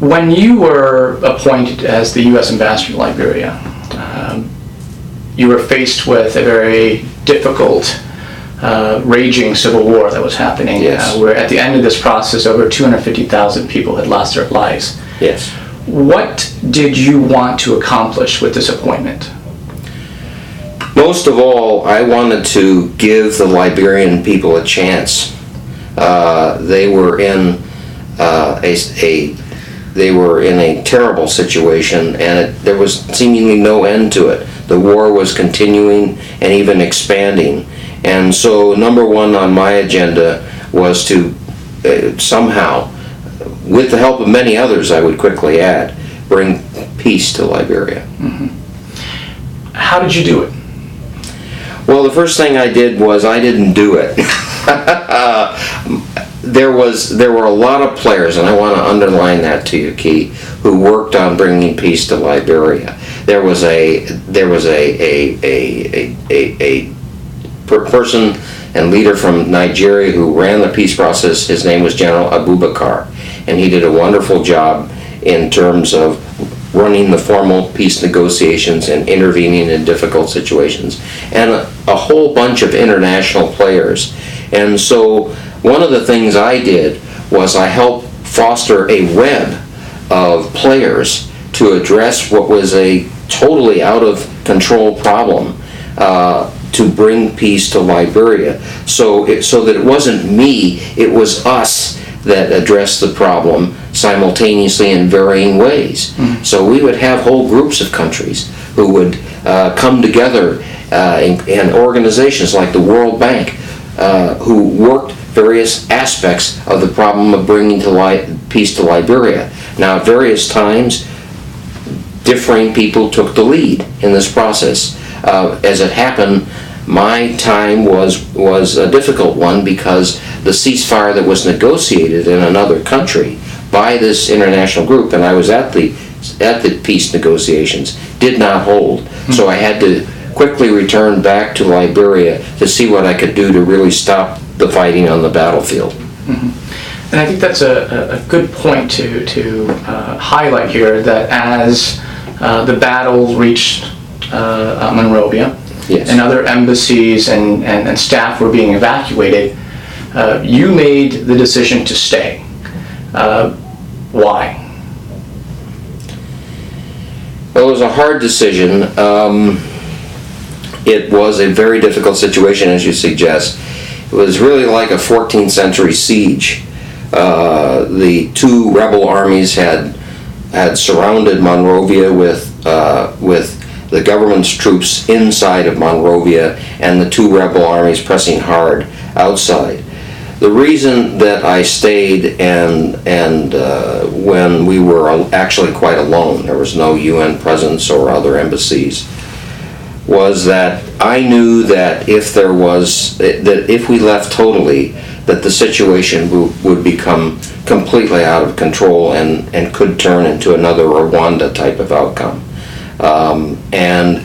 When you were appointed as the U.S. ambassador to Liberia, you were faced with a very difficult, raging civil war that was happening. Yes. Where at the end of this process, over 250,000 people had lost their lives. Yes. What did you want to accomplish with this appointment? Most of all, I wanted to give the Liberian people a chance. They were in a terrible situation, and there was seemingly no end to it. The war was continuing and even expanding. And so number one on my agenda was to somehow, with the help of many others I would quickly add, bring peace to Liberia. Mm-hmm. How did you do it? Well, the first thing I did was I didn't do it. There were a lot of players, and I want to underline that to you, Key, who worked on bringing peace to Liberia. There was a person and leader from Nigeria who ran the peace process. His name was General Abubakar, and he did a wonderful job in terms of running the formal peace negotiations and intervening in difficult situations, and a whole bunch of international players. And so one of the things I did was I helped foster a web of players to address what was a totally out of control problem, to bring peace to Liberia. So that it wasn't me, it was us that addressed the problem simultaneously in varying ways. Mm-hmm. So we would have whole groups of countries who would come together in organizations like the World Bank, who worked various aspects of the problem of bringing peace to Liberia. Now, at various times, differing people took the lead in this process. As it happened, my time was a difficult one because the ceasefire that was negotiated in another country by this international group, and I was at the peace negotiations, did not hold. Mm-hmm. So I had to quickly return back to Liberia to see what I could do to really stop the fighting on the battlefield. Mm-hmm. And I think that's a good point to highlight here, that as the battle reached Monrovia, yes, and other embassies and staff were being evacuated, you made the decision to stay. Why? Well, it was a hard decision. It was a very difficult situation, as you suggest. It was really like a 14th century siege. The two rebel armies had surrounded Monrovia with the government's troops inside of Monrovia and the two rebel armies pressing hard outside. The reason that I stayed and when we were actually quite alone, there was no UN presence or other embassies, was that I knew that if we left totally, that the situation would become completely out of control and could turn into another Rwanda type of outcome. And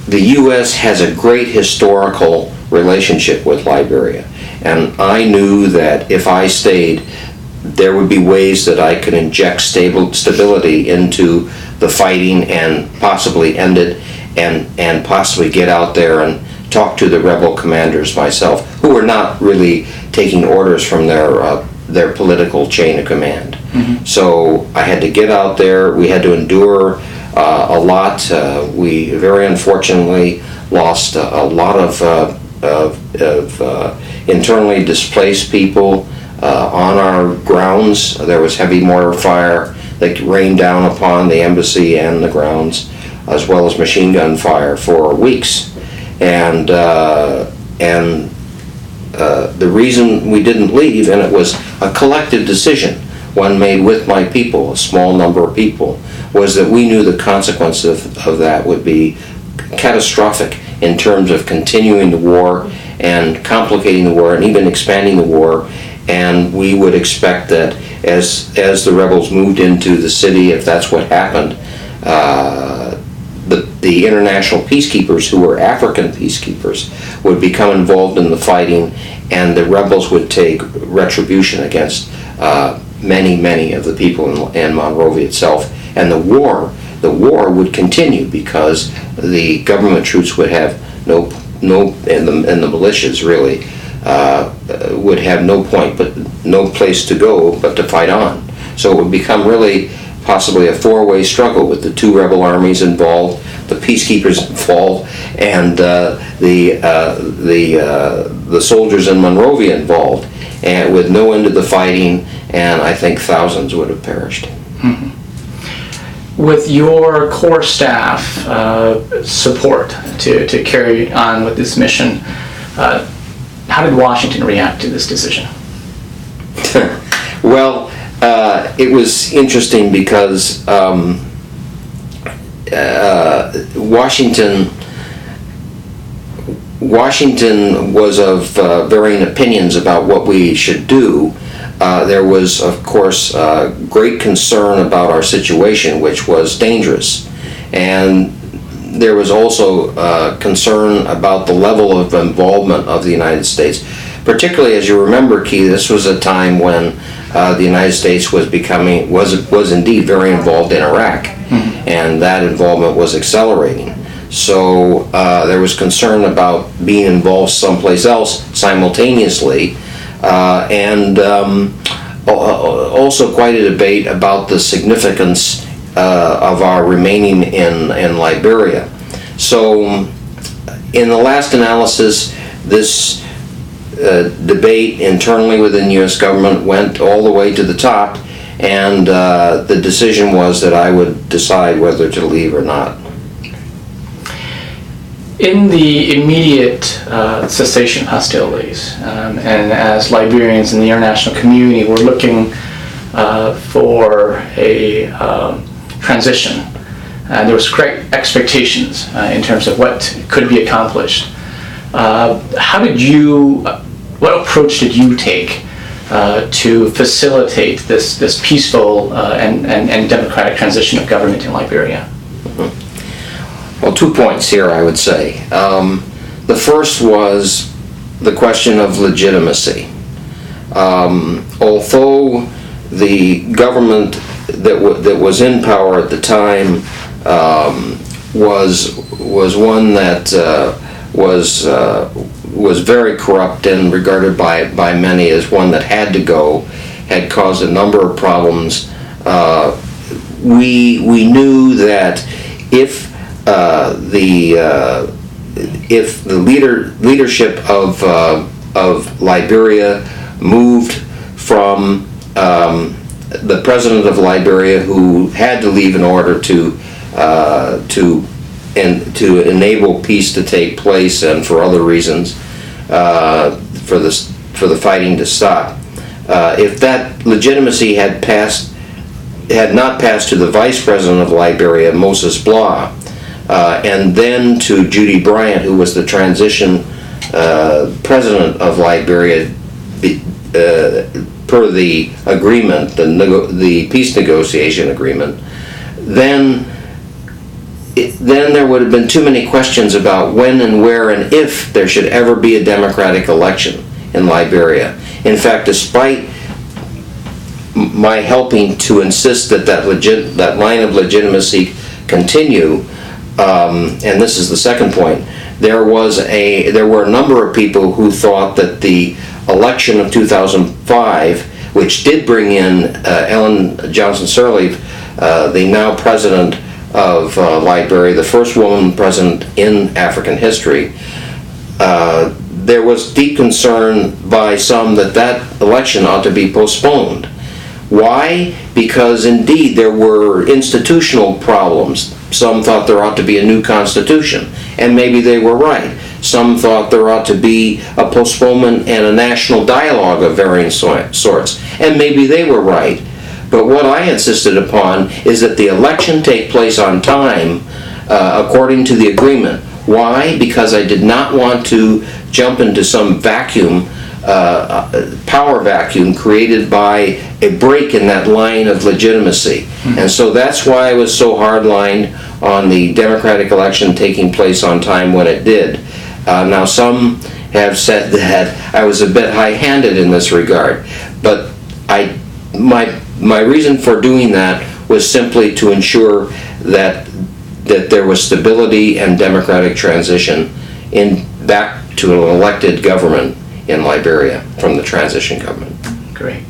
the U.S. has a great historical relationship with Liberia, and I knew that if I stayed, there would be ways that I could inject stability into the fighting and possibly end it, and possibly get out there and talk to the rebel commanders myself, who were not really taking orders from their political chain of command. Mm-hmm. So I had to get out there. We had to endure a lot. We very unfortunately lost a lot of internally displaced people on our grounds. There was heavy mortar fire that rained down upon the embassy and the grounds, as well as machine gun fire for weeks. And the reason we didn't leave, and it was a collective decision, one made with my people, a small number of people, was that we knew the consequence of that would be catastrophic in terms of continuing the war and complicating the war and even expanding the war. And we would expect that as the rebels moved into the city, if that's what happened, the international peacekeepers, who were African peacekeepers, would become involved in the fighting, and the rebels would take retribution against many of the people in Monrovia itself. And the war would continue because the government troops would have no and the militias really would have no place to go but to fight on. So it would become really possibly a four-way struggle with the two rebel armies involved, the peacekeepers involved, and the soldiers in Monrovia involved, and with no end to the fighting, and I think thousands would have perished. Mm-hmm. With your core staff support to carry on with this mission, how did Washington react to this decision? Well, it was interesting because Washington was of varying opinions about what we should do. There was, of course, great concern about our situation, which was dangerous. And there was also concern about the level of involvement of the United States. Particularly, as you remember, Keith, this was a time when the United States was indeed very involved in Iraq, and that involvement was accelerating. So there was concern about being involved someplace else simultaneously, and also quite a debate about the significance of our remaining in Liberia. So in the last analysis, this debate internally within the U.S. government went all the way to the top, and the decision was that I would decide whether to leave or not. In the immediate cessation of hostilities, and as Liberians in the international community were looking for a transition, there was great expectations in terms of what could be accomplished. What approach did you take to facilitate this peaceful and democratic transition of government in Liberia? Well, 2 points here, I would say. The first was the question of legitimacy. Although the government that was in power at the time was one that was very corrupt and regarded by many as one that had to go, had caused a number of problems. We knew that if the leadership of Liberia moved from the president of Liberia, who had to leave in order to enable peace to take place and for other reasons, for the fighting to stop. If that legitimacy had not passed to the vice president of Liberia, Moses Blah, and then to Judy Bryant, who was the transition president of Liberia per the agreement, the peace negotiation agreement, then there would have been too many questions about when and where and if there should ever be a democratic election in Liberia. In fact, despite my helping to insist that line of legitimacy continue, and this is the second point, there were a number of people who thought that the election of 2005, which did bring in Ellen Johnson Sirleaf, the now president of Liberia, the first woman president in African history, there was deep concern by some that election ought to be postponed. Why? Because indeed there were institutional problems. Some thought there ought to be a new constitution, and maybe they were right. Some thought there ought to be a postponement and a national dialogue of varying sorts, and maybe they were right. But what I insisted upon is that the election take place on time according to the agreement. Why? Because I did not want to jump into some vacuum, power vacuum created by a break in that line of legitimacy. And so that's why I was so hardlined on the democratic election taking place on time when it did. Now some have said that I was a bit high-handed in this regard, but I my reason for doing that was simply to ensure that there was stability and democratic transition back to an elected government in Liberia from the transition government. Great.